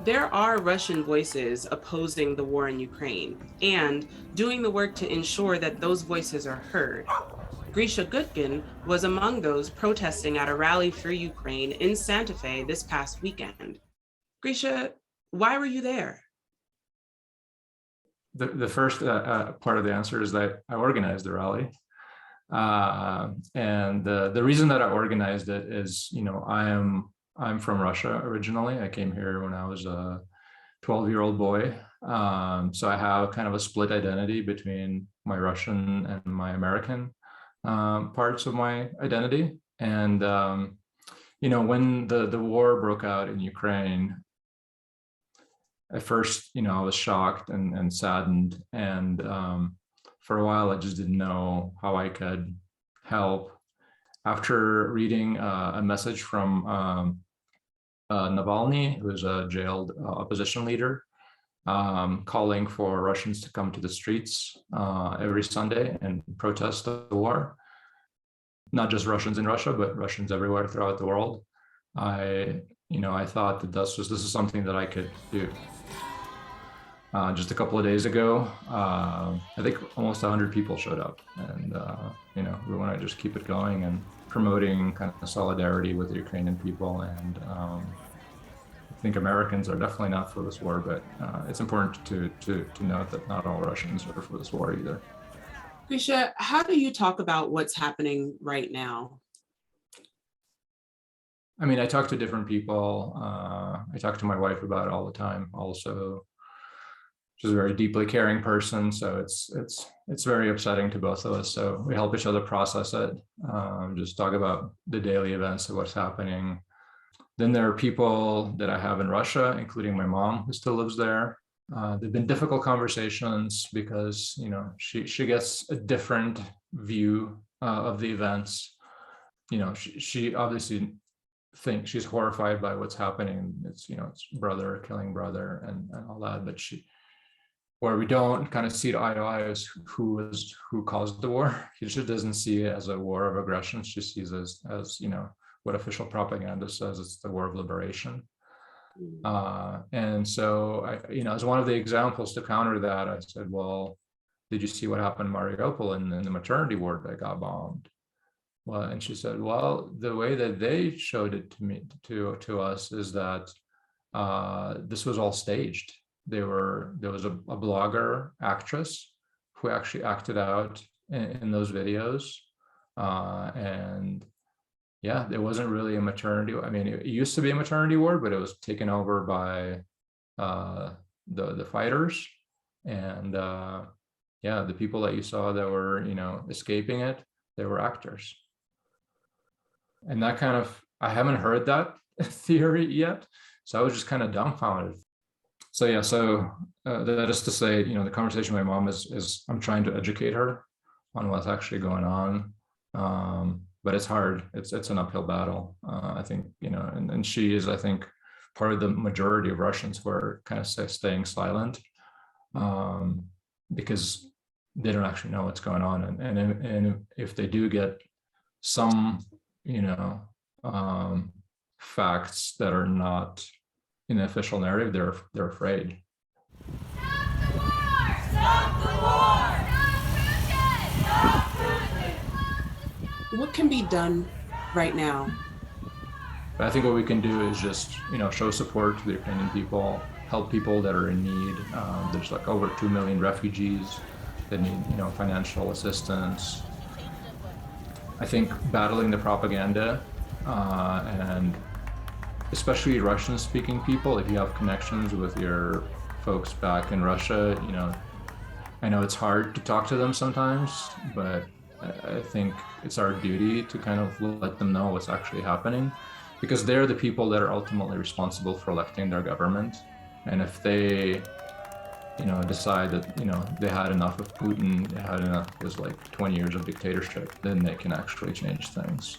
There are Russian voices opposing the war in Ukraine and doing the work to ensure that those voices are heard. Grisha Gutkin was among those protesting at a rally for Ukraine in Santa Fe this past weekend. Grisha, why were you there? The first part of the answer is that I organized the rally. And the reason that I organized it is, I'm from Russia originally. I came here when I was a 12-year-old boy. So I have kind of a split identity between my Russian and my American parts of my identity. And, when the war broke out in Ukraine, at first, I was shocked and saddened. And for a while, I just didn't know how I could help. After reading a message from Navalny, who is a jailed opposition leader, calling for Russians to come to the streets every Sunday and protest the war, not just Russians in Russia, but Russians everywhere throughout the world, I thought that this is something that I could do. Just a couple of days ago, I think almost 100 people showed up, and we want to just keep it going and promoting kind of solidarity with the Ukrainian people. And I think Americans are definitely not for this war, but it's important to note that not all Russians are for this war either. Grisha, how do you talk about what's happening right now? I mean, I talk to different people. I talk to my wife about it all the time also. She's a very deeply caring person, so it's very upsetting to both of us. So we help each other process it, just talk about the daily events of what's happening. Then there are people that I have in Russia, including my mom, who still lives there. They've been difficult conversations because she gets a different view of the events. She obviously thinks she's horrified by what's happening. It's brother killing brother and all that, but where we don't kind of see it eye to eye is who caused the war. She just doesn't see it as a war of aggression. She sees it as what official propaganda says, it's the war of liberation. And so as one of the examples to counter that, I said, well, did you see what happened in Mariupol in the maternity ward that got bombed? Well, and she said, well, the way that they showed it to us is that this was all staged. There was a blogger actress who actually acted out in those videos. And yeah, there wasn't really a maternity. I mean, it used to be a maternity ward, but it was taken over by the fighters. And the people that you saw that were, escaping it, they were actors. And that kind of, I haven't heard that theory yet. So I was just kind of dumbfounded. So yeah, that is to say, the conversation with my mom is I'm trying to educate her on what's actually going on. But it's hard. It's an uphill battle. I think, and she is, I think, part of the majority of Russians who are kind of staying silent because they don't actually know what's going on. And if they do get some, facts that are not in the official narrative, they're afraid. Stop the war! Stop the war! Stop Putin! What can be done right now? But I think what we can do is just, show support to the Ukrainian people, help people that are in need. There's like over 2 million refugees that need, financial assistance. I think battling the propaganda and especially Russian-speaking people, if you have connections with your folks back in Russia, I know it's hard to talk to them sometimes, but I think it's our duty to kind of let them know what's actually happening, because they're the people that are ultimately responsible for electing their government. And if they, decide that, they had enough of Putin, they had enough, it was like 20 years of dictatorship, then they can actually change things.